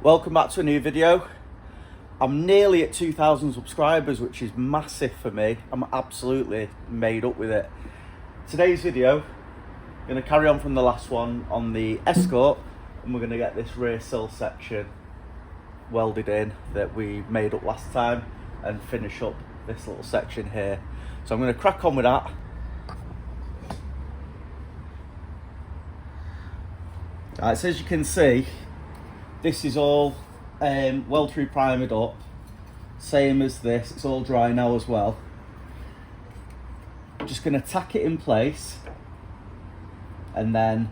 Welcome back to a new video. I'm nearly at 2,000 subscribers, which is massive for me. I'm absolutely made up with it. Today's video, I'm going to carry on from the last one on the Escort, and we're going to get this rear sill section welded in that we made up last time and finish up this little section here. So I'm going to crack on with that. Right, so as you can see, this is all weld through primered up, same as this. It's all dry now as well. I'm just going to tack it in place and then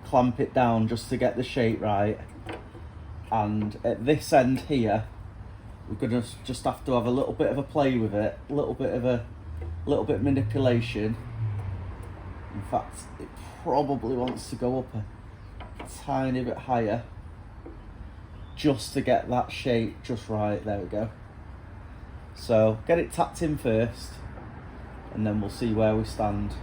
clamp it down just to get the shape right. And at this end here, we're going to just have to have a little bit of a play with it, a little bit of manipulation. In fact, it probably wants to go up a tiny bit higher just to get that shape just right. There we go. So get it tacked in first and then we'll see where we stand.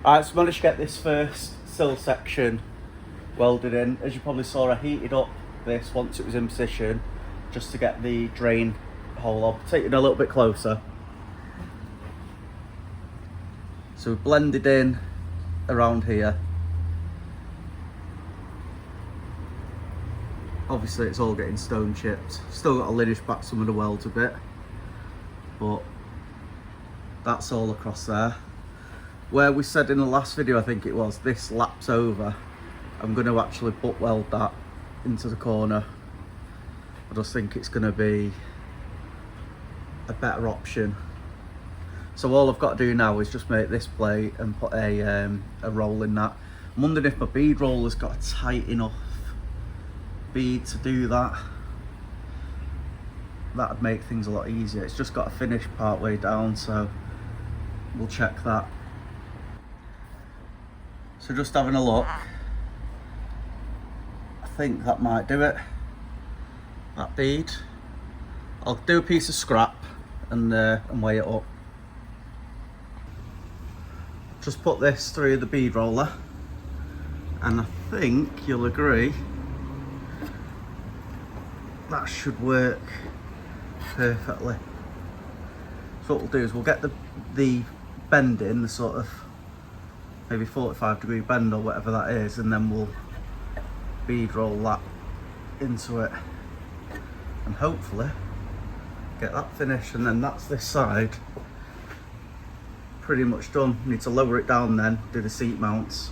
Alright, so I managed to get this first sill section welded in. As you probably saw, I heated up this once it was in position just to get the drain hole up. Take it a little bit closer. So we blended in around here. Obviously it's all getting stone chipped. Still got to linish back some of the welds a bit, but that's all across there. Where we said in the last video, I think it was, this laps over, I'm going to actually butt weld that into the corner. I just think it's going to be a better option. So all I've got to do now is just make this plate and put a roll in that. I'm wondering if my bead roller's got a tight enough bead to do that. That'd make things a lot easier. It's just got to finish part way down, so we'll check that. So just having a look, I think that might do it, that bead. I'll do a piece of scrap and weigh it up. Just put this through the bead roller and I think you'll agree that should work perfectly. So what we'll do is we'll get the bend in, the sort of maybe 45-degree bend or whatever that is, and then we'll bead roll that into it and hopefully get that finished. And then that's this side pretty much done. Need to lower it down then, do the seat mounts.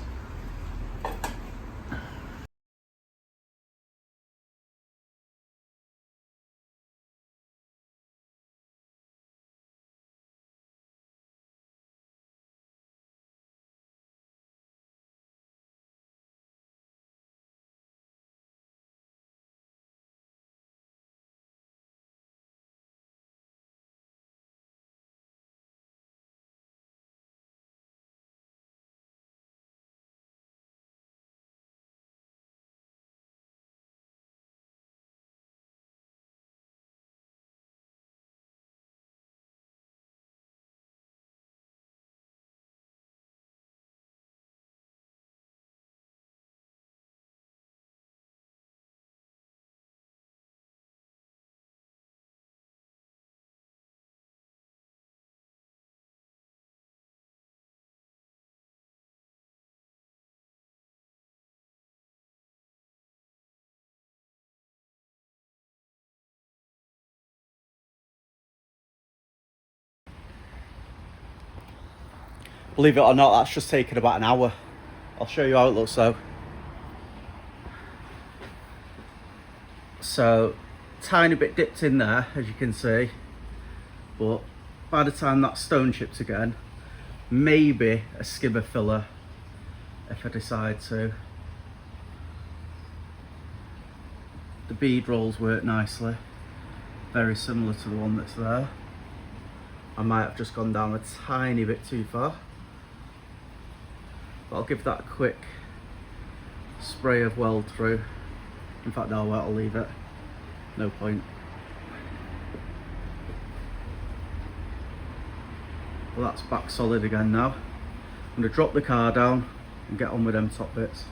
Believe it or not, that's just taken about an hour. I'll show you how it looks though. So, tiny bit dipped in there, as you can see, but by the time that's stone chipped again, maybe a skimmer filler if I decide to. The bead rolls work nicely, very similar to the one that's there. I might have just gone down a tiny bit too far, but I'll give that a quick spray of weld through. In fact, no, I'll leave it, no point. Well, that's back solid again now. I'm going to drop the car down and get on with them top bits.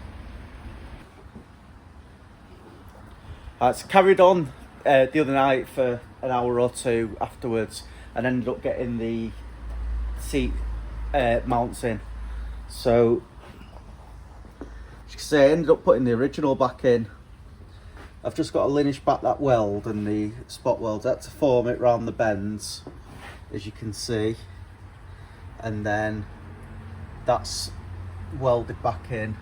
It's carried on the other night for an hour or two afterwards, and ended up getting the seat mounts in. So, as you can see, I ended up putting the original back in. I've just got to linish back that weld and the spot welds. I had to form it round the bends, as you can see, and then that's welded back in,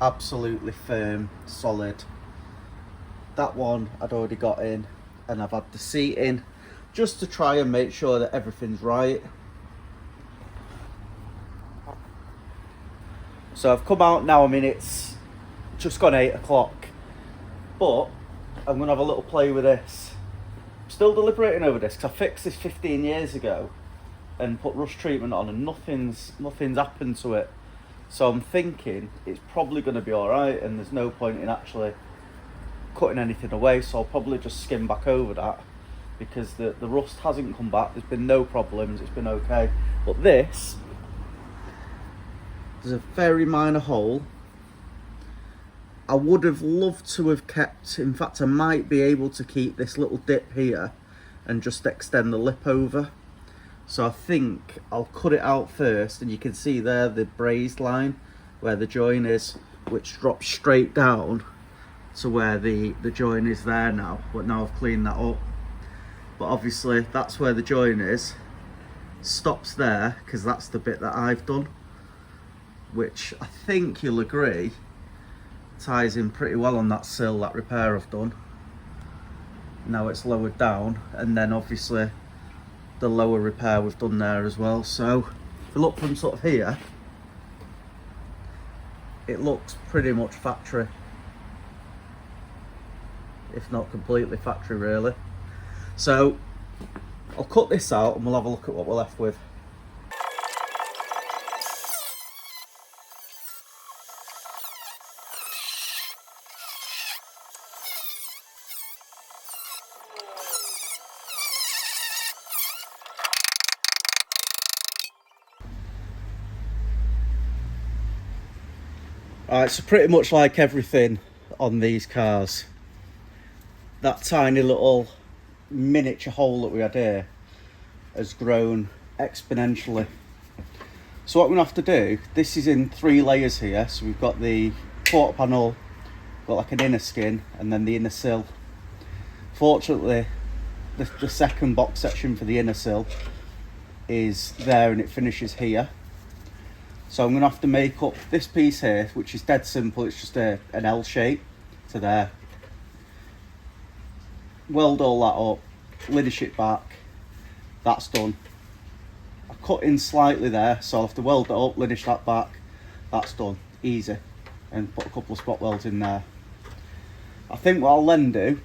absolutely firm, solid. That one I'd already got in, and I've had the seat in just to try and make sure that everything's right. So I've come out now. I mean, it's just gone 8 o'clock, but I'm gonna have a little play with this. I'm still deliberating over this because I fixed this 15 years ago and put rust treatment on, and nothing's happened to it. So I'm thinking it's probably going to be all right, and there's no point in actually cutting anything away. So I'll probably just skim back over that, because the rust hasn't come back. There's been no problems. It's been okay. But this, there's a very minor hole. I would have loved to have kept, in fact I might be able to keep this little dip here and just extend the lip over. So I think I'll cut it out first, and you can see there the brazed line where the join is, which drops straight down to where the join is there now. But now I've cleaned that up. But obviously that's where the join is. Stops there because that's the bit that I've done, which I think you'll agree ties in pretty well on that sill, that repair I've done. Now it's lowered down, and then obviously the lower repair we've done there as well. So if you look from sort of here, it looks pretty much factory, if not completely factory really. So I'll cut this out and we'll have a look at what we're left with. Alright, so pretty much like everything on these cars, that tiny little miniature hole that we had here has grown exponentially. So what we're going to have to do, this is in 3 layers here. So we've got the quarter panel, got like an inner skin, and then the inner sill. Fortunately, the second box section for the inner sill is there, and it finishes here. So I'm going to have to make up this piece here, which is dead simple. It's just an L shape to there. Weld all that up, linish it back. That's done. I cut in slightly there, so I'll have to weld it up, linish that back. That's done. Easy. And put a couple of spot welds in there. I think what I'll then do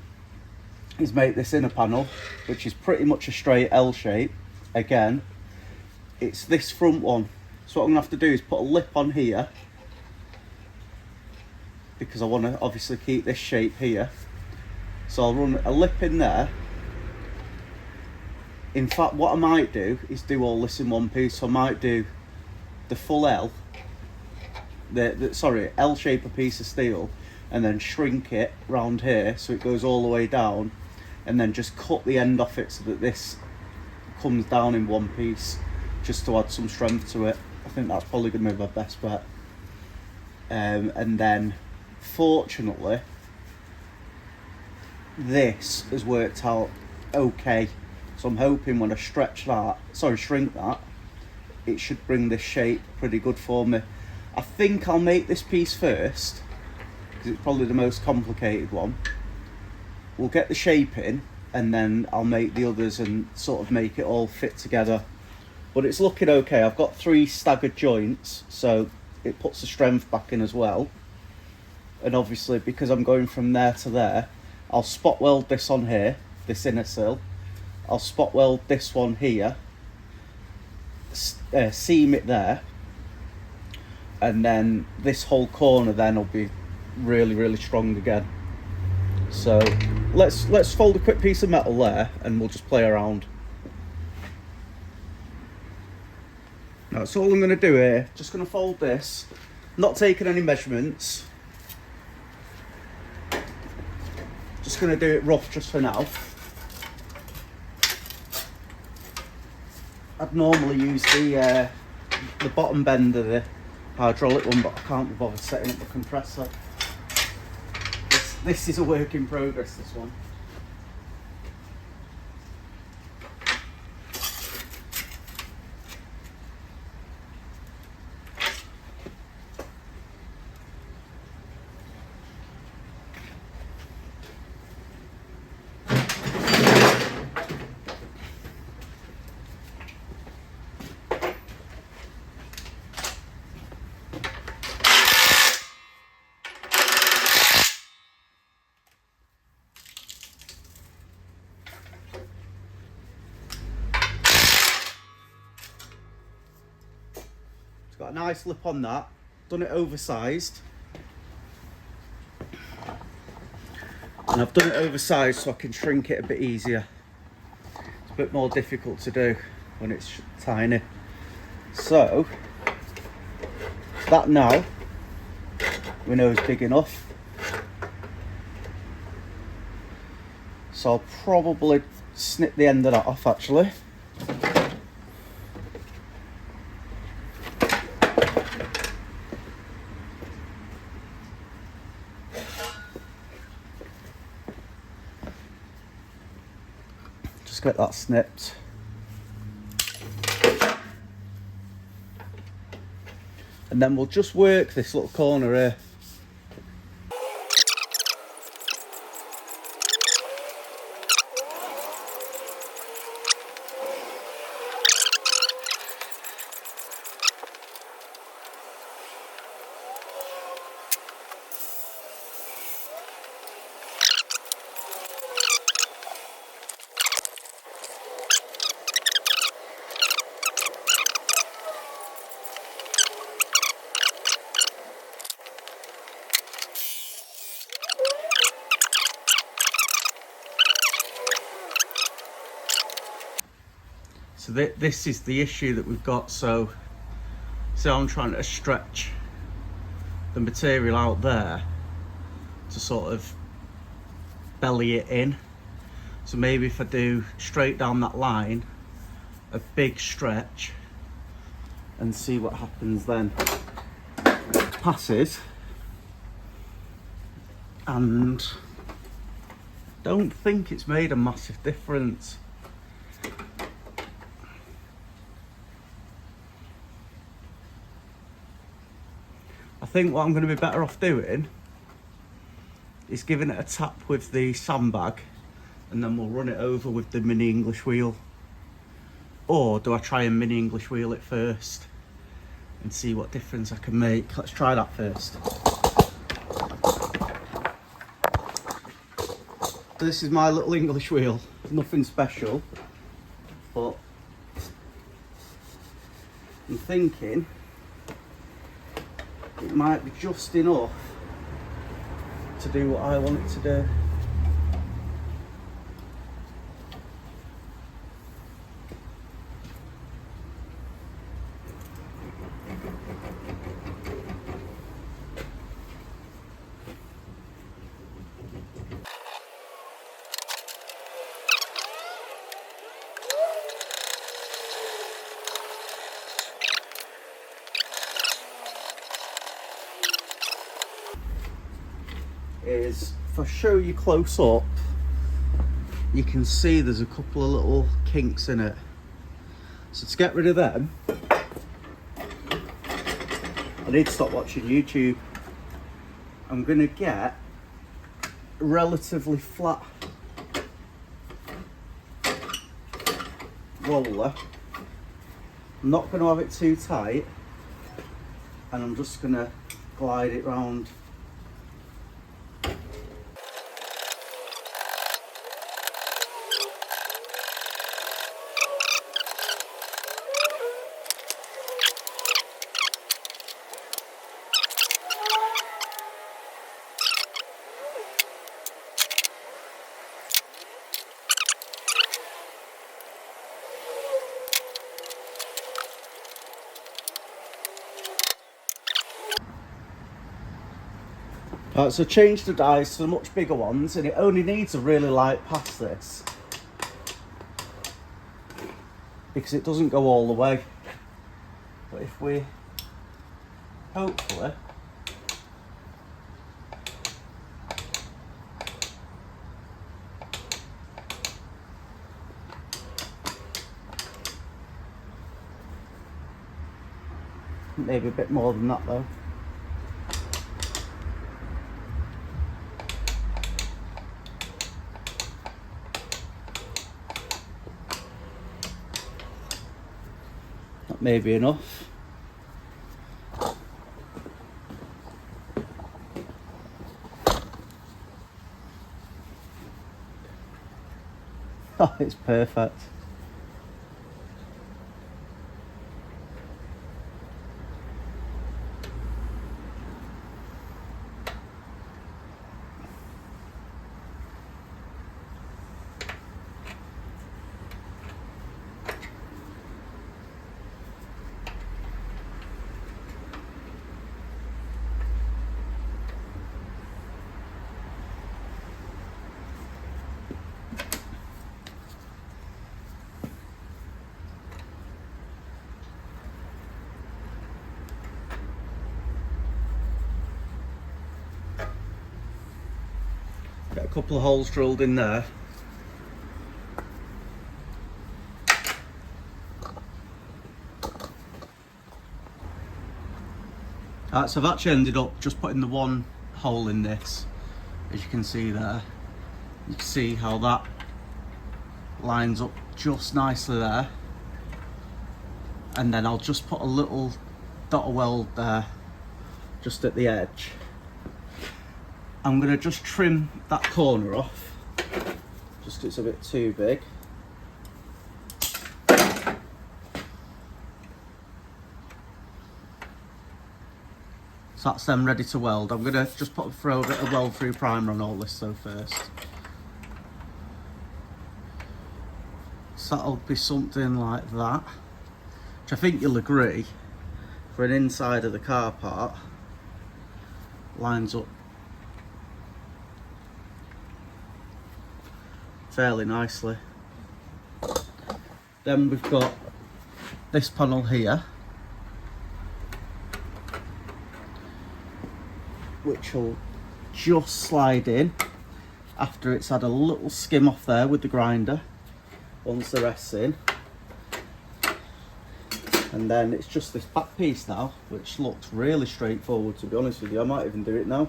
is make this inner panel, which is pretty much a straight L shape. Again, it's this front one. So what I'm going to have to do is put a lip on here, because I want to obviously keep this shape here. So I'll run a lip in there. In fact, what I might do is do all this in one piece. So I might do the full L, L shape a piece of steel, and then shrink it round here so it goes all the way down, and then just cut the end off it so that this comes down in one piece, just to add some strength to it. I think that's probably going to be my best bet. And then, fortunately, this has worked out okay. So I'm hoping when I shrink that, it should bring this shape pretty good for me. I think I'll make this piece first, because it's probably the most complicated one. We'll get the shape in, and then I'll make the others and sort of make it all fit together. But it's looking okay. I've got 3 staggered joints, so it puts the strength back in as well. And obviously, because I'm going from there to there, I'll spot weld this on here, this inner sill. I'll spot weld this one here, seam it there, and then this whole corner then will be really, really strong again. So let's fold a quick piece of metal there, and we'll just play around. That's all I'm going to do here. Just going to fold this, not taking any measurements. Just going to do it rough just for now. I'd normally use the bottom bend of the hydraulic one, but I can't be bothered setting up the compressor. This is a work in progress, this one. It's got a nice lip on that. Done it oversized. And I've done it oversized so I can shrink it a bit easier. It's a bit more difficult to do when it's tiny. So, that now, we know is big enough. So I'll probably snip the end of that off actually. Get that snipped. And then we'll just work this little corner here. So this is the issue that we've got. So I'm trying to stretch the material out there to sort of belly it in. So maybe if I do straight down that line, a big stretch, and see what happens then. Passes, and don't think it's made a massive difference. I think what I'm going to be better off doing is giving it a tap with the sandbag, and then we'll run it over with the mini English wheel. Or do I try and mini English wheel it first and see what difference I can make? Let's try that first. This is my little English wheel, nothing special, but I'm thinking it might be just enough to do what I want it to do. Is if I show you close up, you can see there's a couple of little kinks in it. So to get rid of them, need to stop watching YouTube. I'm going to get a relatively flat roller. I'm not going to have it too tight, and I'm just going to glide it round. Right, so change the dies to the much bigger ones, and it only needs a really light past this because it doesn't go all the way. But if we hopefully maybe a bit more than that though. That may be enough. Oh, it's perfect. Got a couple of holes drilled in there. Right, so I've actually ended up just putting the one hole in this, as you can see there. You can see how that lines up just nicely there. And then I'll just put a little dot of weld there, just at the edge. I'm going to just trim that corner off, just it's a bit too big. So that's them ready to weld. I'm going to just throw a bit of weld through primer on all this though first. So that'll be something like that, which I think you'll agree, for an inside of the car part, lines up fairly nicely. Then we've got this panel here, which will just slide in after it's had a little skim off there with the grinder, once the rest's in. And then it's just this back piece now, which looks really straightforward, to be honest with you. I might even do it now.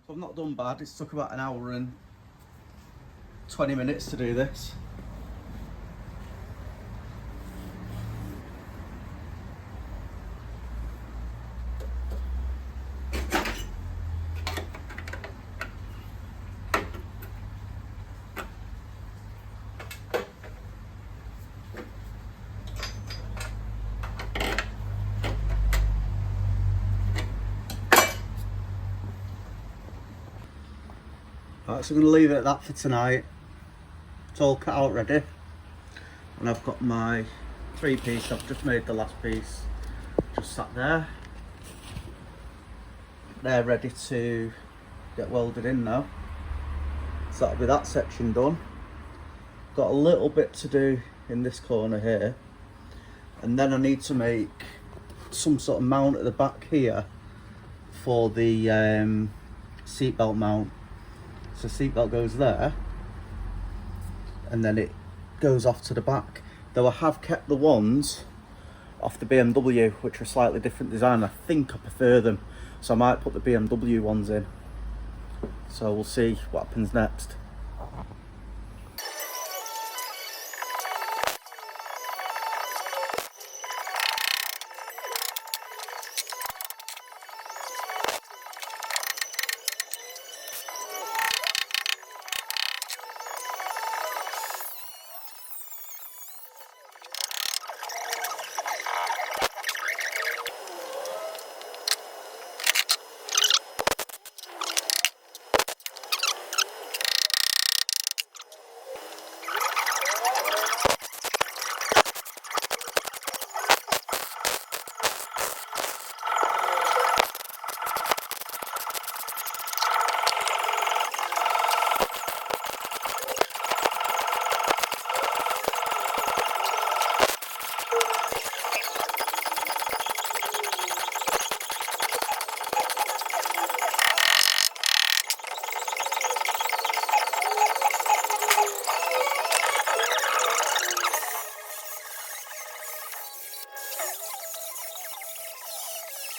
So I've not done bad. It's took about an hour and 20 minutes to do this. Right, so I'm going to leave it at that for tonight. It's all cut out ready, and I've got my 3-piece. I've just made the last piece, just sat there. They're ready to get welded in now, so that'll be that section done. Got a little bit to do in this corner here, and then I need to make some sort of mount at the back here for the seatbelt mount. So seatbelt goes there, and then it goes off to the back. Though I have kept the ones off the BMW, which are a slightly different design. I think I prefer them, so I might put the BMW ones in. So we'll see what happens next.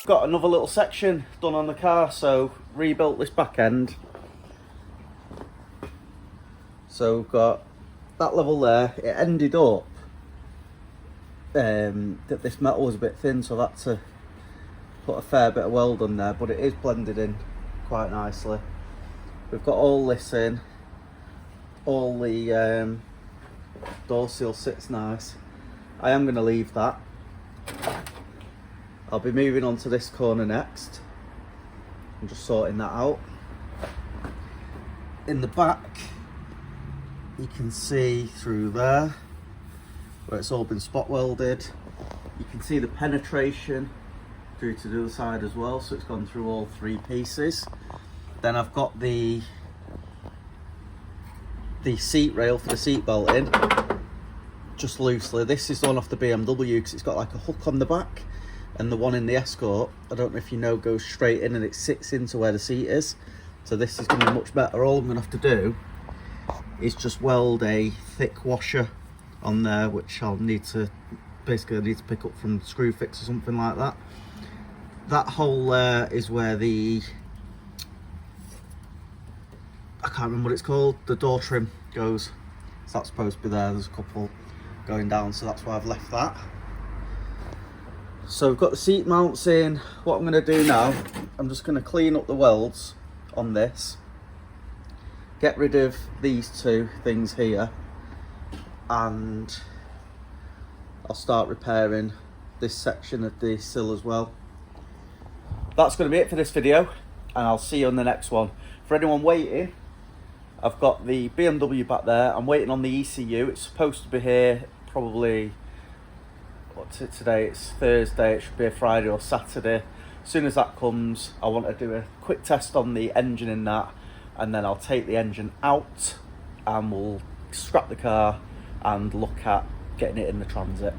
Got another little section done on the car, so rebuilt this back end. So we've got that level there. It ended up that this metal was a bit thin, so I had to put a fair bit of weld on there, but it is blended in quite nicely. We've got all this in, all the door seal sits nice. I am going to leave that. I'll be moving on to this corner next. I'm just sorting that out. In the back, you can see through there where it's all been spot welded. You can see the penetration through to the other side as well, so it's gone through all three pieces. Then I've got the seat rail for the seat belt in, just loosely. This is the one off the BMW because it's got like a hook on the back, and the one in the Escort, I don't know if you know, goes straight in and it sits into where the seat is. So this is going to be much better. All I'm going to have to do is just weld a thick washer on there, which I'll need to, basically I need to pick up from Screwfix or something like that. That hole there is where the, I can't remember what it's called, the door trim goes. So that's supposed to be there. There's a couple going down, so that's why I've left that. So we've got the seat mounts in. What I'm going to do now, I'm just going to clean up the welds on this, get rid of these two things here, and I'll start repairing this section of the sill as well. That's going to be it for this video, and I'll see you on the next one. For anyone waiting, I've got the BMW back there. I'm waiting on the ECU. It's supposed to be here probably, what's it today? It's Thursday. It should be a Friday or Saturday. As soon as that comes, I want to do a quick test on the engine in that, and then I'll take the engine out and we'll scrap the car and look at getting it in the Transit.